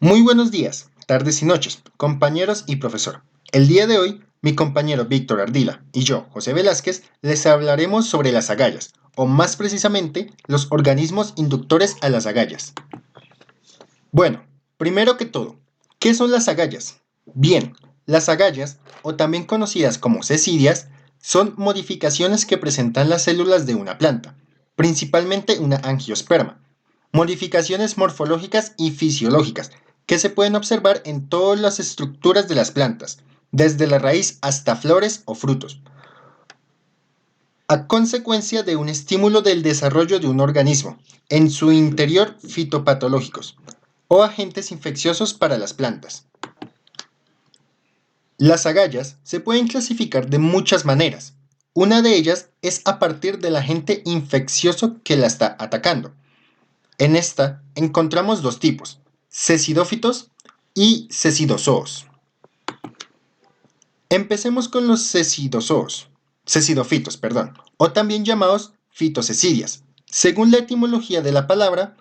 Muy buenos días, tardes y noches, compañeros y profesor. El día de hoy, mi compañero Víctor Ardila y yo, José Velázquez, les hablaremos sobre las agallas, o más precisamente, los organismos inductores a las agallas. Bueno, primero que todo, ¿qué son las agallas? Bien, las agallas, o también conocidas como cecidias, son modificaciones que presentan las células de una planta, principalmente una angiosperma. Modificaciones morfológicas y fisiológicas que se pueden observar en todas las estructuras de las plantas, desde la raíz hasta flores o frutos, a consecuencia de un estímulo del desarrollo de un organismo, en su interior fitopatológicos o agentes infecciosos para las plantas. Las agallas se pueden clasificar de muchas maneras. Una de ellas es a partir del agente infeccioso que la está atacando. En esta encontramos dos tipos, cecidófitos y cecidozoos. Empecemos con los cecidófitos, o también llamados fitocecidias. Según la etimología de la palabra,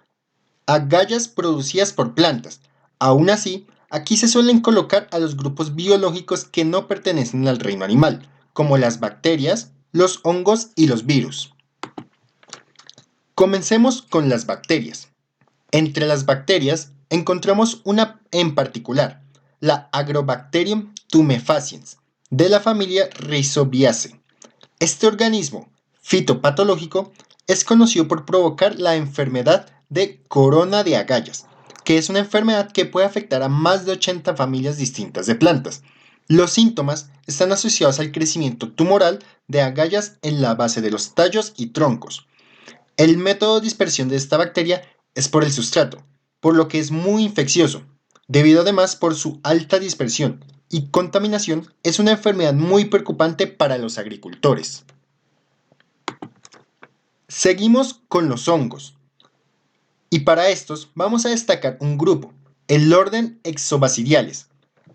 agallas producidas por plantas. Aún así, aquí se suelen colocar a los grupos biológicos que no pertenecen al reino animal, como las bacterias, los hongos y los virus. Comencemos con las bacterias. Entre las bacterias encontramos una en particular, la Agrobacterium tumefaciens, de la familia Rhizobiaceae. Este organismo fitopatológico es conocido por provocar la enfermedad de corona de agallas, que es una enfermedad que puede afectar a más de 80 familias distintas de plantas. Los síntomas están asociados al crecimiento tumoral de agallas en la base de los tallos y troncos. El método de dispersión de esta bacteria es por el sustrato, por lo que es muy infeccioso. Debido además por su alta dispersión y contaminación, es una enfermedad muy preocupante para los agricultores. Seguimos con los hongos. Y para estos vamos a destacar un grupo, el orden Exobacteriales.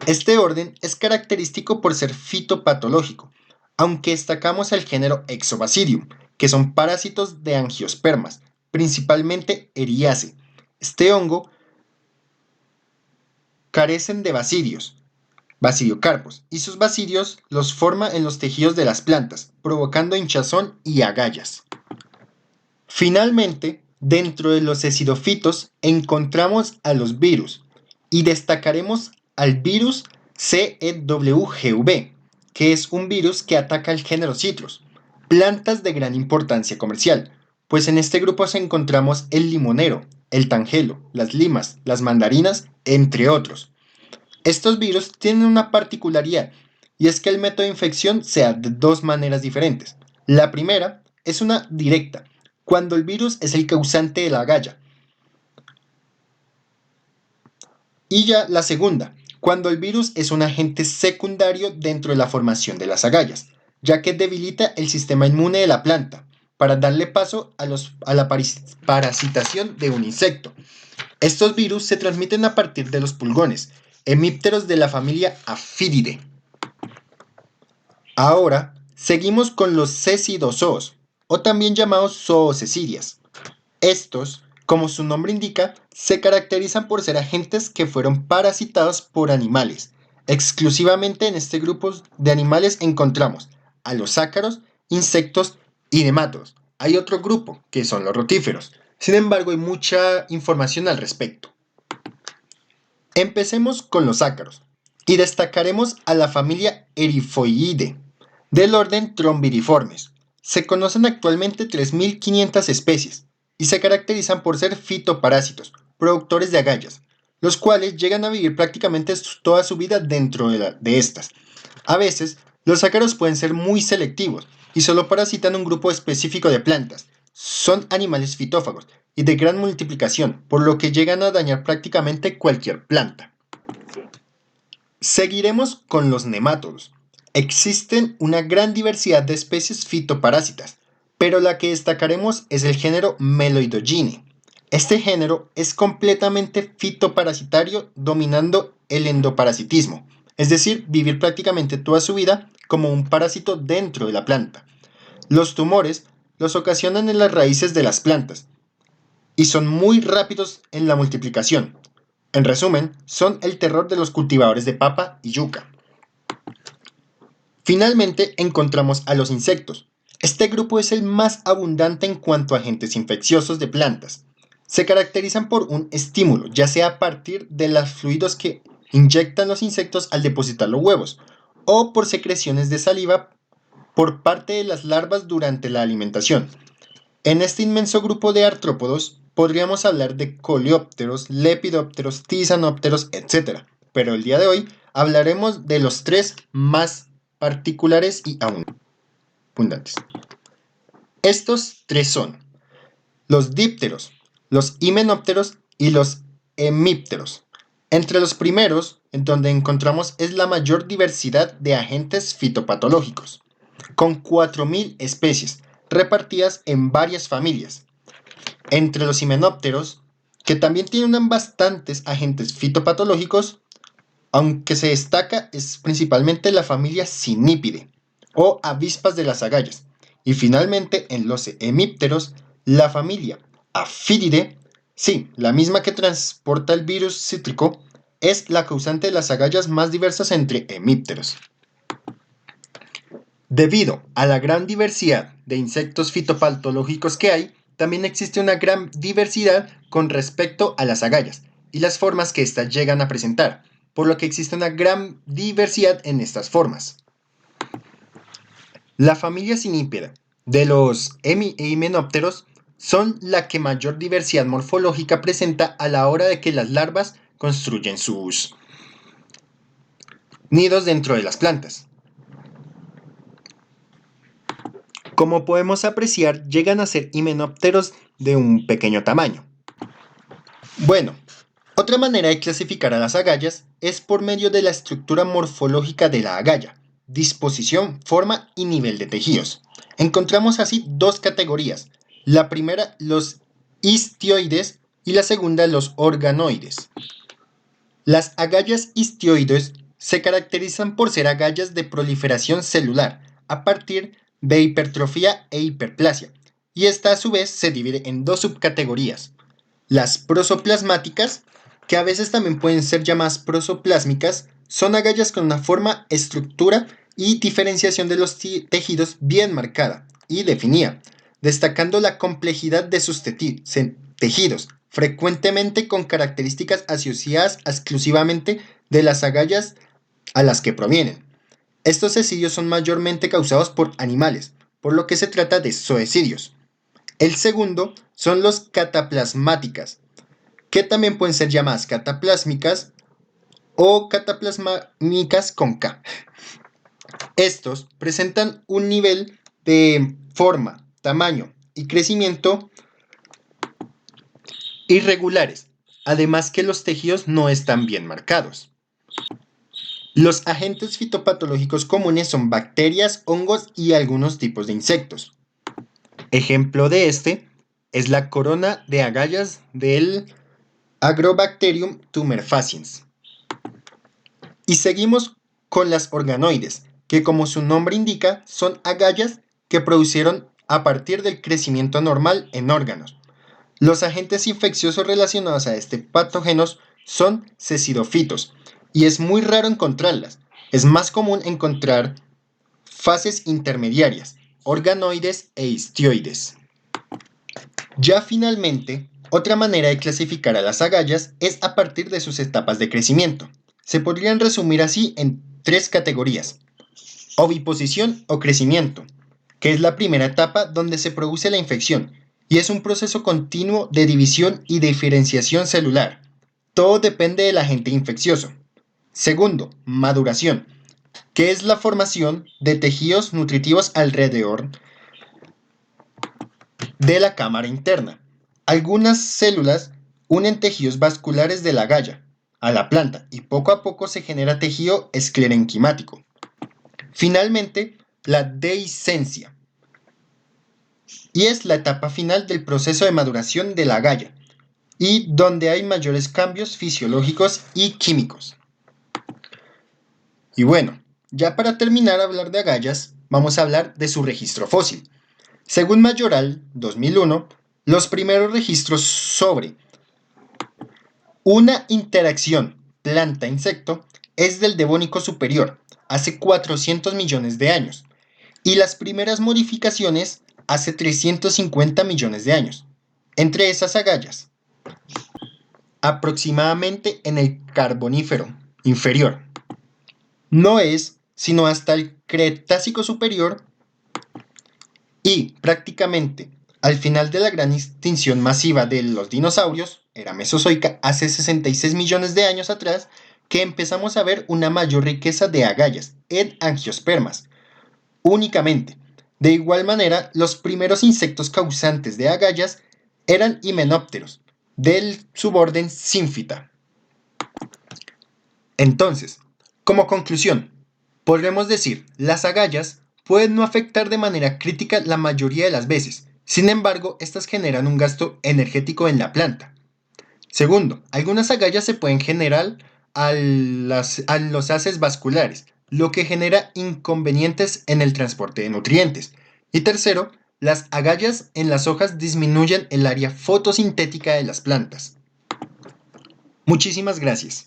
Este orden es característico por ser fitopatológico, aunque destacamos el género Exobacterium, que son parásitos de angiospermas, principalmente Eriaceae. Este hongo carecen de basidiocarpos, y sus basidios los forma en los tejidos de las plantas, provocando hinchazón y agallas. Finalmente, dentro de los cecidofitos encontramos a los virus y destacaremos al virus CEWGV, que es un virus que ataca el género Citrus, plantas de gran importancia comercial, pues en este grupo encontramos el limonero, el tangelo, las limas, las mandarinas, entre otros. Estos virus tienen una particularidad y es que el método de infección se da de dos maneras diferentes. La primera es una directa, cuando el virus es el causante de la agalla. Y ya la segunda, cuando el virus es un agente secundario dentro de la formación de las agallas, ya que debilita el sistema inmune de la planta para darle paso a la parasitación de un insecto. Estos virus se transmiten a partir de los pulgones, hemípteros de la familia Aphididae. Ahora, seguimos con los cecidozoos, o también llamados zoocecidias. Estos, como su nombre indica, se caracterizan por ser agentes que fueron parasitados por animales. Exclusivamente en este grupo de animales encontramos a los ácaros, insectos y nematodos. Hay otro grupo, que son los rotíferos. Sin embargo, hay mucha información al respecto. Empecemos con los ácaros y destacaremos a la familia Erifoideae del orden Trombiriformes. Se conocen actualmente 3.500 especies y se caracterizan por ser fitoparásitos, productores de agallas, los cuales llegan a vivir prácticamente toda su vida dentro de estas. A veces, los ácaros pueden ser muy selectivos y solo parasitan un grupo específico de plantas. Son animales fitófagos y de gran multiplicación, por lo que llegan a dañar prácticamente cualquier planta. Seguiremos con los nemátodos. Existen una gran diversidad de especies fitoparásitas, pero la que destacaremos es el género Meloidogyne. Este género es completamente fitoparasitario, dominando el endoparasitismo, es decir, vivir prácticamente toda su vida como un parásito dentro de la planta. Los tumores los ocasionan en las raíces de las plantas y son muy rápidos en la multiplicación. En resumen, son el terror de los cultivadores de papa y yuca. Finalmente encontramos a los insectos. Este grupo es el más abundante en cuanto a agentes infecciosos de plantas. Se caracterizan por un estímulo, ya sea a partir de los fluidos que inyectan los insectos al depositar los huevos, o por secreciones de saliva por parte de las larvas durante la alimentación. En este inmenso grupo de artrópodos podríamos hablar de coleópteros, lepidópteros, tisanópteros, etc. Pero el día de hoy hablaremos de los tres más particulares y abundantes. Estos tres son los dípteros, los himenópteros y los hemípteros. Entre los primeros, en donde encontramos es la mayor diversidad de agentes fitopatológicos, con 4.000 especies, repartidas en varias familias. Entre los himenópteros, que también tienen bastantes agentes fitopatológicos, aunque se destaca es principalmente la familia Cynipidae, o avispas de las agallas. Y finalmente, en los hemípteros, la familia Aphididae, sí, la misma que transporta el virus cítrico, es la causante de las agallas más diversas entre hemípteros. Debido a la gran diversidad de insectos fitopatológicos que hay, también existe una gran diversidad con respecto a las agallas y las formas que éstas llegan a presentar, por lo que existe una gran diversidad en estas formas. La familia Cynipidae de los himenópteros son la que mayor diversidad morfológica presenta a la hora de que las larvas construyen sus nidos dentro de las plantas. Como podemos apreciar, llegan a ser himenópteros de un pequeño tamaño. Bueno, otra manera de clasificar a las agallas es por medio de la estructura morfológica de la agalla, disposición, forma y nivel de tejidos. Encontramos así dos categorías, la primera los histioides y la segunda los organoides. Las agallas histioides se caracterizan por ser agallas de proliferación celular a partir de hipertrofia e hiperplasia, y esta a su vez se divide en dos subcategorías, las prosoplasmáticas, que a veces también pueden ser llamadas prosoplásmicas, son agallas con una forma, estructura y diferenciación de los tejidos bien marcada y definida, destacando la complejidad de sus tejidos, frecuentemente con características asociadas exclusivamente de las agallas a las que provienen. Estos suicidios son mayormente causados por animales, por lo que se trata de zoocidios. El segundo son los cataplasmáticas, que también pueden ser llamadas cataplásmicas o cataplasmámicas con K. Estos presentan un nivel de forma, tamaño y crecimiento irregulares, además que los tejidos no están bien marcados. Los agentes fitopatológicos comunes son bacterias, hongos y algunos tipos de insectos. Ejemplo de este es la corona de agallas del Agrobacterium tumefaciens. Y seguimos con las organoides, que como su nombre indica, son agallas que produjeron a partir del crecimiento normal en órganos. Los agentes infecciosos relacionados a este patógenos son cecidofitos, y es muy raro encontrarlas. Es más común encontrar fases intermediarias, organoides e histioides. Ya finalmente, otra manera de clasificar a las agallas es a partir de sus etapas de crecimiento. Se podrían resumir así en tres categorías: oviposición o crecimiento, que es la primera etapa donde se produce la infección, y es un proceso continuo de división y diferenciación celular. Todo depende del agente infeccioso. Segundo, maduración, que es la formación de tejidos nutritivos alrededor de la cámara interna. Algunas células unen tejidos vasculares de la agalla a la planta y poco a poco se genera tejido esclerenquimático. Finalmente, la dehiscencia, y es la etapa final del proceso de maduración de la agalla y donde hay mayores cambios fisiológicos y químicos. Y bueno, ya para terminar de hablar de agallas, vamos a hablar de su registro fósil. Según Mayoral, 2001, los primeros registros sobre Una interacción planta-insecto es del Devónico superior, hace 400 millones de años, y las primeras modificaciones hace 350 millones de años. Entre esas agallas, aproximadamente en el Carbonífero inferior. No es sino hasta el Cretácico superior y prácticamente al final de la gran extinción masiva de los dinosaurios, era mesozoica, hace 66 millones de años atrás, que empezamos a ver una mayor riqueza de agallas en angiospermas, únicamente. De igual manera, los primeros insectos causantes de agallas eran himenópteros, del suborden Symphita. Entonces, como conclusión, podremos decir, las agallas pueden no afectar de manera crítica la mayoría de las veces, sin embargo, estas generan un gasto energético en la planta. Segundo, algunas agallas se pueden generar a los haces vasculares, lo que genera inconvenientes en el transporte de nutrientes. Y tercero, las agallas en las hojas disminuyen el área fotosintética de las plantas. Muchísimas gracias.